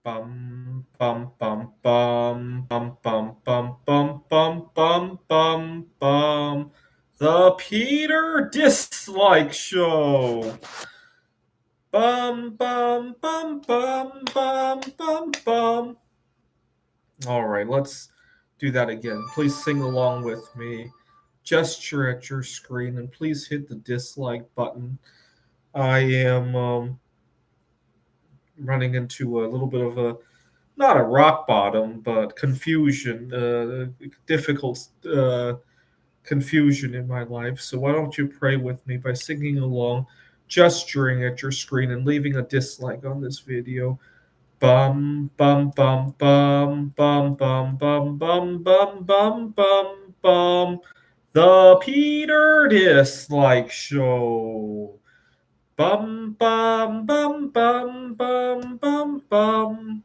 Bum bum bum bum bum bum bum bum bum bum bum bum. The Peter Dislike Show. Bum bum bum bum bum bum bum. All right, let's do that again. Please sing along with me. Gesture at your screen and please hit the dislike button. I am running into a little bit of a not a rock bottom, but confusion, difficult confusion in my life. So why don't you pray with me by singing along, gesturing at your screen, and leaving a dislike on this video. Bum bum bum bum bum bum bum bum bum bum bum bum. The Peter Dislike Show. Bum bum bum bum bum bum bum.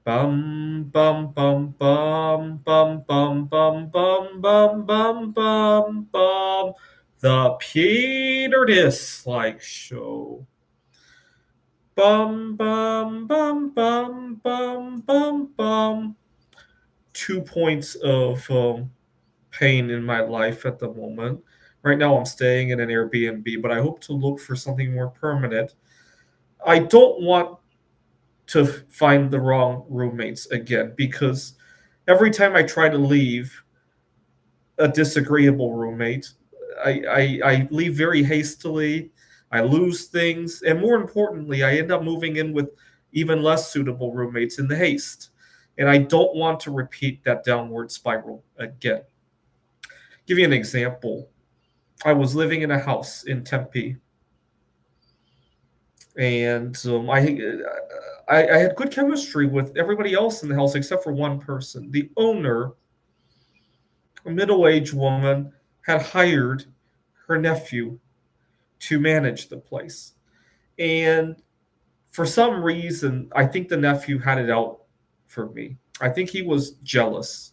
Bum bum bum bum bum bum bum bum bum bum bum bum. The Peter Dislike Show. Bum bum bum bum bum bum bum. 2 points of pain in my life at the moment. Right now, I'm staying in an Airbnb, but I hope to look for something more permanent. I don't want to find the wrong roommates again because every time I try to leave a disagreeable roommate, I leave very hastily. I lose things, and more importantly, I end up moving in with even less suitable roommates in the haste. And I don't want to repeat that downward spiral again. Give you an example. I was living in a house in Tempe, and I had good chemistry with everybody else in the house except for one person. The owner, a middle-aged woman, had hired her nephew to manage the place. And for some reason, I think the nephew had it out for me. I think he was jealous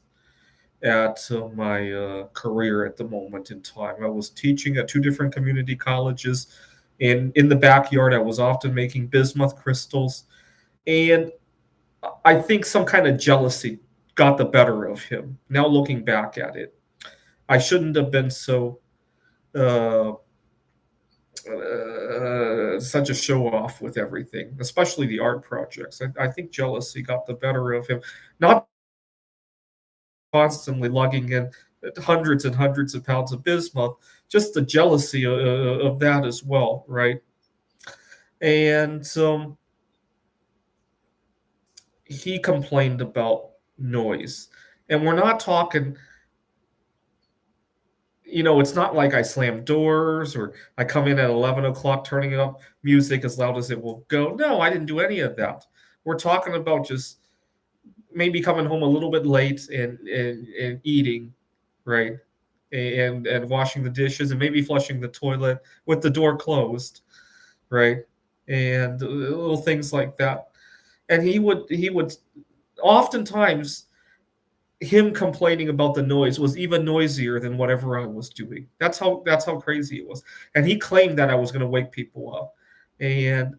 at my career at the moment in time. I was teaching at two different community colleges. And in the backyard, I was often making bismuth crystals. And I think some kind of jealousy got the better of him. Now looking back at it, I shouldn't have been so uh, such a show off with everything, especially the art projects. I think jealousy got the better of him. Not constantly lugging in hundreds and hundreds of pounds of bismuth, just the jealousy of that as well, right? And he complained about noise. And we're not talking, it's not like I slam doors or I come in at 11 o'clock turning up music as loud as it will go. No, I didn't do any of that. We're talking about just maybe coming home a little bit late and eating, right? And washing the dishes and maybe flushing the toilet with the door closed, right? And little things like that. And he would oftentimes him complaining about the noise was even noisier than whatever I was doing. That's how crazy it was. And he claimed that I was going to wake people up. And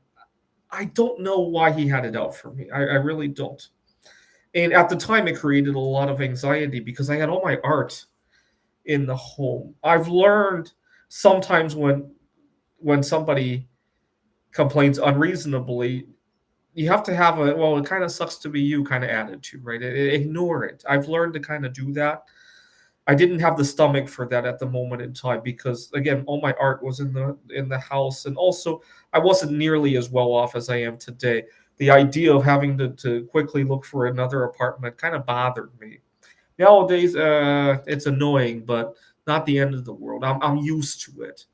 I don't know why he had it out for me. I really don't. And at the time, it created a lot of anxiety because I had all my art in the home. I've learned sometimes when somebody complains unreasonably, you have to have a well, it kind of sucks to be you kind of attitude, right? Ignore it. I've learned to kind of do that. I didn't have the stomach for that at the moment in time because again, all my art was in the house, and also I wasn't nearly as well off as I am today. The idea of having to quickly look for another apartment kind of bothered me. Nowadays, it's annoying, but not the end of the world. I'm used to it,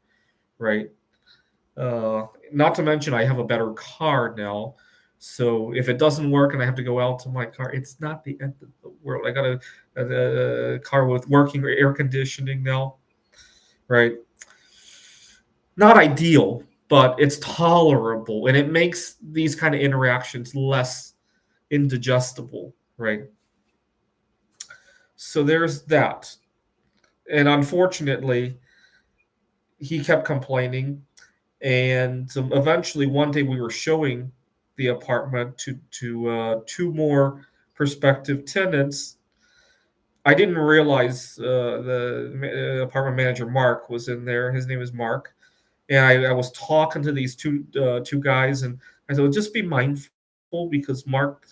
right? Not to mention, I have a better car now. So if it doesn't work and I have to go out to my car, it's not the end of the world. I got a car with working air conditioning now, right? Not ideal, but it's tolerable and it makes these kind of interactions less indigestible, right? So there's that. And unfortunately, he kept complaining. And eventually, one day we were showing the apartment to two more prospective tenants. I didn't realize the apartment manager Mark was in there. His name is Mark, and I was talking to these two guys, and I said, well, just be mindful because Mark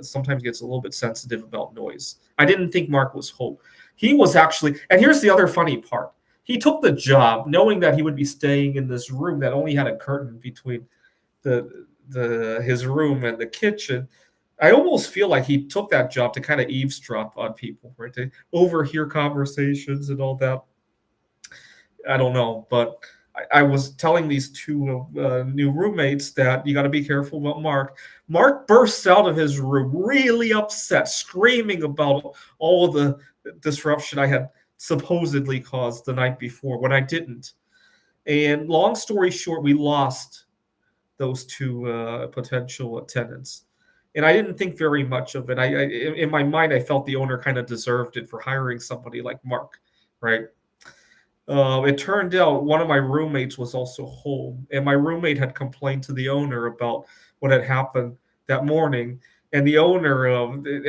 sometimes gets a little bit sensitive about noise. I didn't think Mark was home. He was actually, and here's the other funny part. He took the job knowing that he would be staying in this room that only had a curtain between the his room and the kitchen. I almost feel like he took that job to kind of eavesdrop on people, right? To overhear conversations and all that. I don't know, but I was telling these two new roommates that you got to be careful about Mark. Mark bursts out of his room really upset, screaming about all of the disruption I had supposedly caused the night before when I didn't. And long story short, we lost those two potential tenants. And I didn't think very much of it. In my mind, I felt the owner kind of deserved it for hiring somebody like Mark, right? It turned out one of my roommates was also home, and my roommate had complained to the owner about what had happened that morning. And the owner,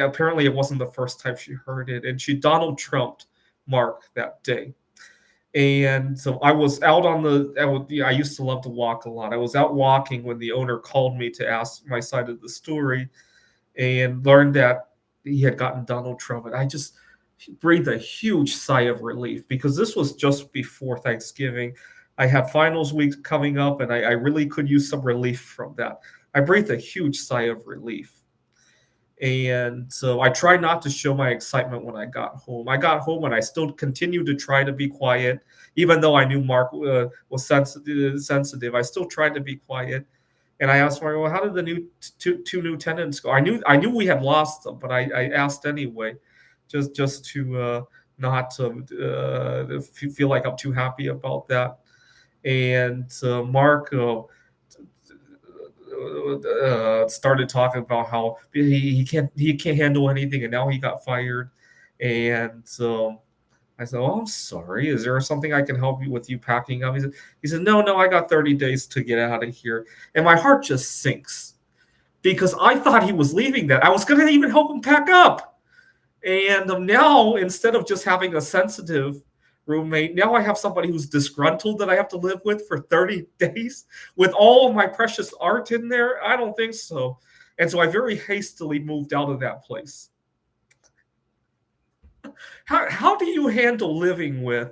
apparently, it wasn't the first time she heard it, and she Donald Trumped Mark that day. And so I was out on I used to love to walk a lot. I was out walking when the owner called me to ask my side of the story and learned that he had gotten Donald Trump. And I just breathed a huge sigh of relief because this was just before Thanksgiving. I had finals week coming up, and I really could use some relief from that. I breathed a huge sigh of relief. And so I tried not to show my excitement when I got home. I got home and I still continued to try to be quiet, even though I knew Mark was sensitive. I still tried to be quiet. And I asked Mark, "Well, how did the two new tenants go?" I knew we had lost them, but I asked anyway, just to not feel like I'm too happy about that. And Mark started talking about how he can't handle anything, and now he got fired. And so I said, "Oh, I'm sorry. Is there something I can help you with? You packing up?" He said, "No, I got 30 days to get out of here." And my heart just sinks because I thought he was leaving. That I was going to even help him pack up. And now, instead of just having a sensitive roommate, now I have somebody who's disgruntled that I have to live with for 30 days with all of my precious art in there. I don't think so. And so I very hastily moved out of that place. How do you handle living with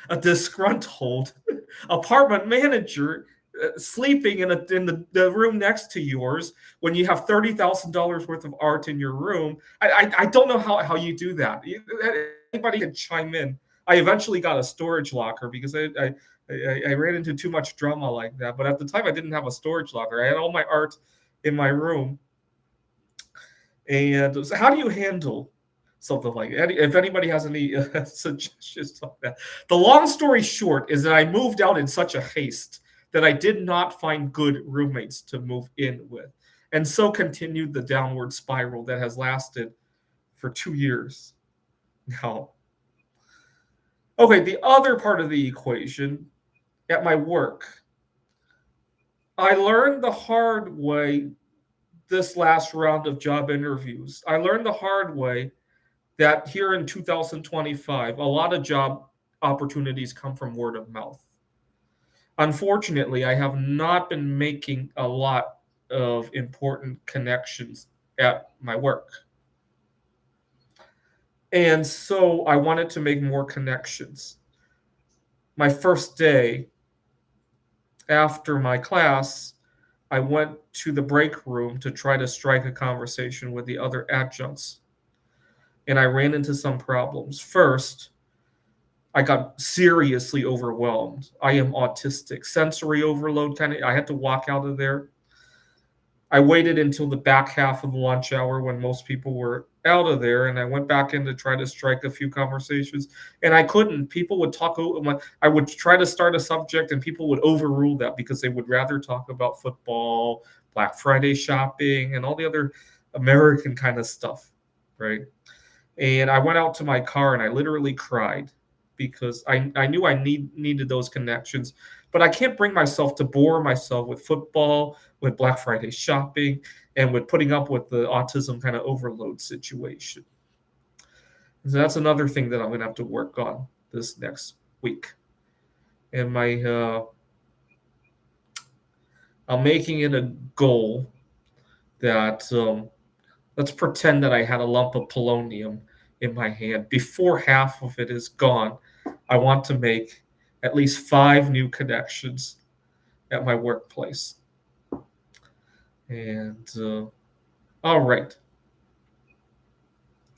a disgruntled apartment manager sleeping in the room next to yours when you have $30,000 worth of art in your room? I don't know how you do that. Anybody can chime in. I eventually got a storage locker because I ran into too much drama like that. But at the time, I didn't have a storage locker. I had all my art in my room. And so how do you handle something like that? If anybody has any suggestions on that. The long story short is that I moved out in such a haste that I did not find good roommates to move in with, and so continued the downward spiral that has lasted for 2 years now. Okay, the other part of the equation at my work, I learned the hard way this last round of job interviews. I learned the hard way that here in 2025, a lot of job opportunities come from word of mouth. Unfortunately, I have not been making a lot of important connections at my work. And so I wanted to make more connections. My first day after my class, I went to the break room to try to strike a conversation with the other adjuncts. And I ran into some problems. First, I got seriously overwhelmed. I am autistic, sensory overload kind of. I had to walk out of there. I waited until the back half of the lunch hour when most people were out of there, and I went back in to try to strike a few conversations, and I couldn't. People would talk. I would try to start a subject, and people would overrule that because they would rather talk about football, Black Friday shopping, and all the other American kind of stuff, right? And I went out to my car and I literally cried because I knew I needed those connections. But I can't bring myself to bore myself with football with Black Friday shopping and with putting up with the autism kind of overload situation. So that's another thing that I'm going to have to work on this next week. And I'm making it a goal that let's pretend that I had a lump of polonium in my hand. Before half of it is gone, I want to make at least 5 new connections at my workplace. And all right.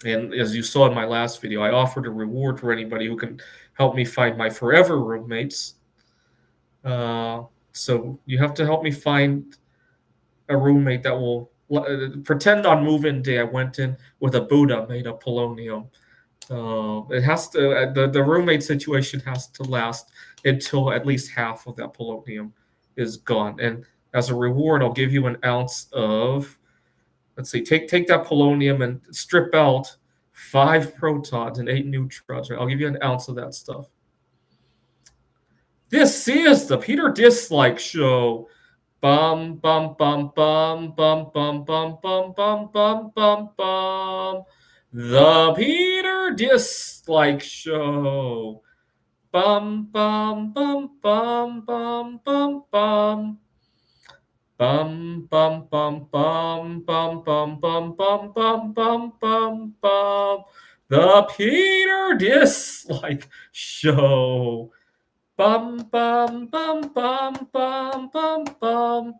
And as you saw in my last video, I offered a reward for anybody who can help me find my forever roommates. So you have to help me find a roommate that will pretend on move-in day I went in with a Buddha made of polonium. It has to the roommate situation has to last until at least half of that polonium is gone. And as a reward, I'll give you an ounce of, let's see, take that polonium and strip out 5 protons and 8 neutrons. Right? I'll give you an ounce of that stuff. This is the Peter Dislike Show. Bum bum bum bum bum bum bum bum bum bum bum bum. The Peter Dislike Show. Bum bum bum bum bum bum bum. Bum bum bum bum bum bum bum bum bum bum bum bum. The Peter Dislike Show. Bum bum bum bum bum bum bum.